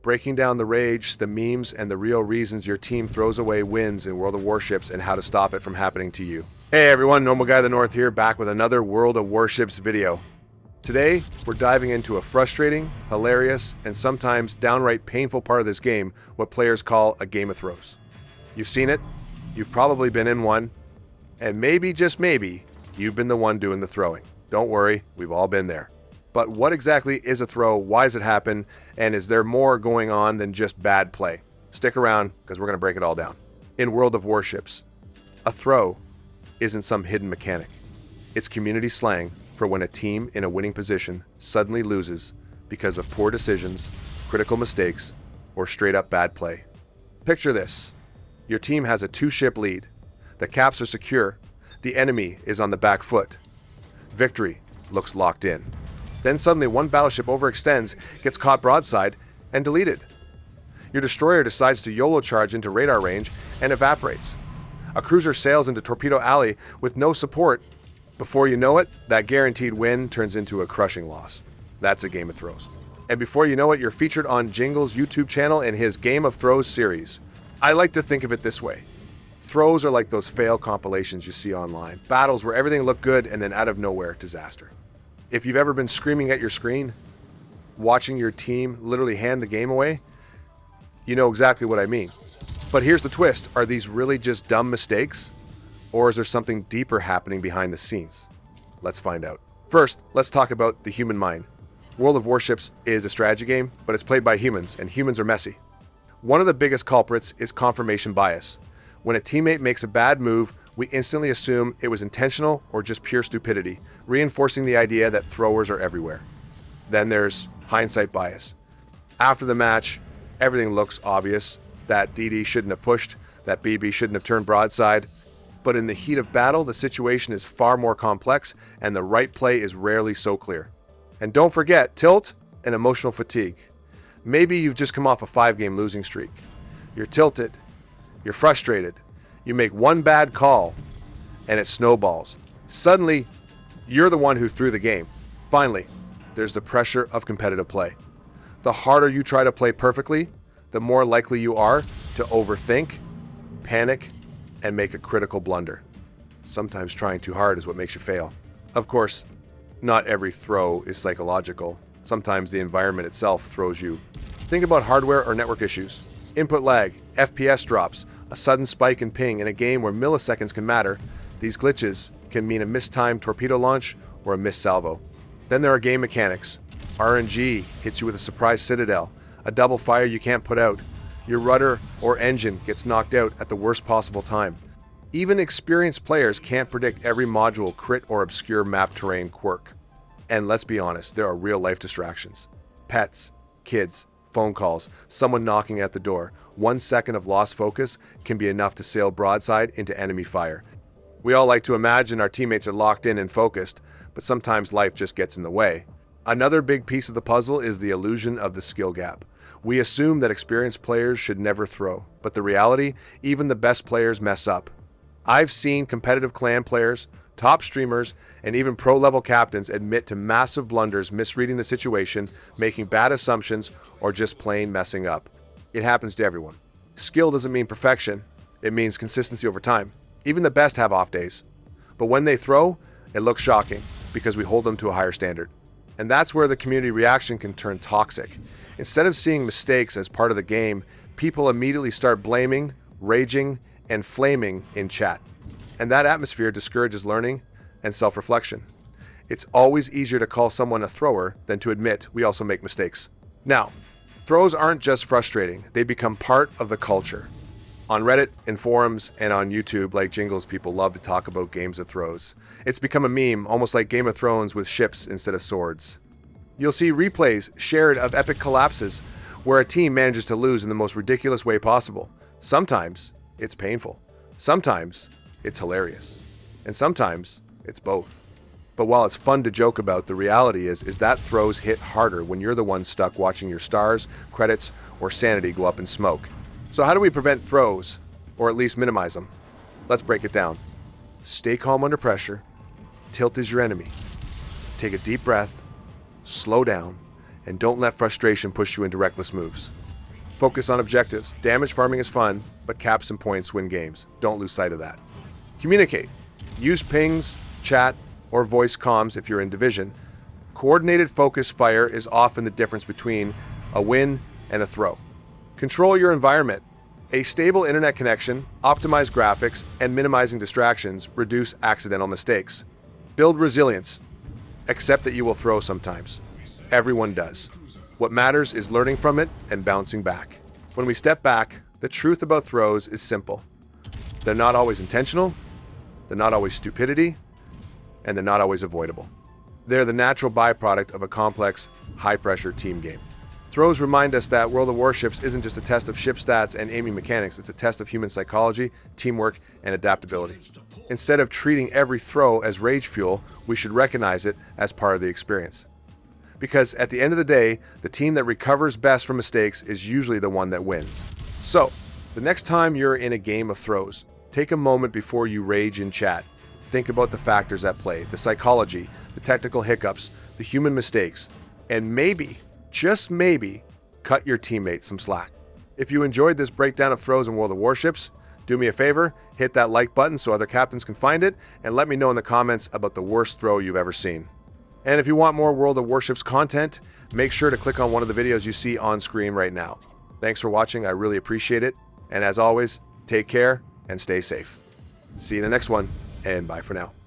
breaking down the rage, the memes, and the real reasons your team throws away wins in World of Warships and how to stop it from happening to you. Hey everyone, Normal Guy of the North here, back with another World of Warships video. Today, we're diving into a frustrating, hilarious, and sometimes downright painful part of this game, what players call a game of throws. You've seen it, you've probably been in one, and maybe, just maybe, you've been the one doing the throwing. Don't worry, we've all been there. But what exactly is a throw, why does it happen, and is there more going on than just bad play? Stick around, because we're going to break it all down. In World of Warships, a throw isn't some hidden mechanic. It's community slang for when a team in a winning position suddenly loses because of poor decisions, critical mistakes, or straight up bad play. Picture this. Your team has a 2-ship lead. The caps are secure. The enemy is on the back foot. Victory looks locked in. Then suddenly one battleship overextends, gets caught broadside, and deleted. Your destroyer decides to yolo-charge into radar range and evaporates. A cruiser sails into torpedo alley with no support. Before you know it, that guaranteed win turns into a crushing loss. That's a game of throws. And before you know it, you're featured on Jingle's YouTube channel in his Game of Throws series. I like to think of it this way. Throws are like those fail compilations you see online. Battles where everything looked good and then out of nowhere, disaster. If you've ever been screaming at your screen, watching your team literally hand the game away, you know exactly what I mean. But here's the twist. Are these really just dumb mistakes? Or is there something deeper happening behind the scenes? Let's find out. First, let's talk about the human mind. World of Warships is a strategy game, but it's played by humans, and humans are messy. One of the biggest culprits is confirmation bias. When a teammate makes a bad move, we instantly assume it was intentional or just pure stupidity, reinforcing the idea that throwers are everywhere. Then there's hindsight bias. After the match, everything looks obvious, that DD shouldn't have pushed, that BB shouldn't have turned broadside. But in the heat of battle, the situation is far more complex and the right play is rarely so clear. And don't forget, tilt and emotional fatigue. Maybe you've just come off a 5-game losing streak. You're tilted, you're frustrated, you make one bad call, and it snowballs. Suddenly, you're the one who threw the game. Finally, there's the pressure of competitive play. The harder you try to play perfectly, the more likely you are to overthink, panic, and make a critical blunder. Sometimes trying too hard is what makes you fail. Of course, not every throw is psychological. Sometimes the environment itself throws you. Think about hardware or network issues. Input lag, FPS drops, a sudden spike in ping in a game where milliseconds can matter. These glitches can mean a mistimed torpedo launch or a missed salvo. Then there are game mechanics. RNG hits you with a surprise citadel, a double fire you can't put out. Your rudder or engine gets knocked out at the worst possible time. Even experienced players can't predict every module crit or obscure map terrain quirk. And let's be honest, there are real life distractions. Pets, kids, phone calls, someone knocking at the door. 1 second of lost focus can be enough to sail broadside into enemy fire. We all like to imagine our teammates are locked in and focused, but sometimes life just gets in the way. Another big piece of the puzzle is the illusion of the skill gap. We assume that experienced players should never throw, but the reality, even the best players mess up. I've seen competitive clan players, top streamers, and even pro-level captains admit to massive blunders, misreading the situation, making bad assumptions, or just plain messing up. It happens to everyone. Skill doesn't mean perfection, it means consistency over time. Even the best have off days. But when they throw, it looks shocking, because we hold them to a higher standard. And that's where the community reaction can turn toxic. Instead of seeing mistakes as part of the game, people immediately start blaming, raging, and flaming in chat. And that atmosphere discourages learning and self-reflection. It's always easier to call someone a thrower than to admit we also make mistakes. Now, throws aren't just frustrating, they become part of the culture. On Reddit, in forums, and on YouTube, like Jingles, people love to talk about games of throws. It's become a meme, almost like Game of Thrones with ships instead of swords. You'll see replays shared of epic collapses where a team manages to lose in the most ridiculous way possible. Sometimes it's painful. Sometimes it's hilarious. And sometimes it's both. But while it's fun to joke about, the reality is that throws hit harder when you're the one stuck watching your stars, credits, or sanity go up in smoke. So how do we prevent throws, or at least minimize them? Let's break it down. Stay calm under pressure. Tilt is your enemy. Take a deep breath, slow down, and don't let frustration push you into reckless moves. Focus on objectives. Damage farming is fun, but caps and points win games. Don't lose sight of that. Communicate. Use pings, chat, or voice comms if you're in division. Coordinated focus fire is often the difference between a win and a throw. Control your environment. A stable internet connection, optimized graphics, and minimizing distractions reduce accidental mistakes. Build resilience. Accept that you will throw sometimes. Everyone does. What matters is learning from it and bouncing back. When we step back, the truth about throws is simple. They're not always intentional, they're not always stupidity, and they're not always avoidable. They're the natural byproduct of a complex, high-pressure team game. Throws remind us that World of Warships isn't just a test of ship stats and aiming mechanics, it's a test of human psychology, teamwork, and adaptability. Instead of treating every throw as rage fuel, we should recognize it as part of the experience. Because at the end of the day, the team that recovers best from mistakes is usually the one that wins. So, the next time you're in a game of throws, take a moment before you rage in chat. Think about the factors at play, the psychology, the technical hiccups, the human mistakes, and maybe, just maybe, cut your teammates some slack. If you enjoyed this breakdown of throws in World of Warships, do me a favor, hit that like button so other captains can find it, and let me know in the comments about the worst throw you've ever seen. And if you want more World of Warships content, make sure to click on one of the videos you see on screen right now. Thanks for watching, I really appreciate it. And as always, take care and stay safe. See you in the next one, and bye for now.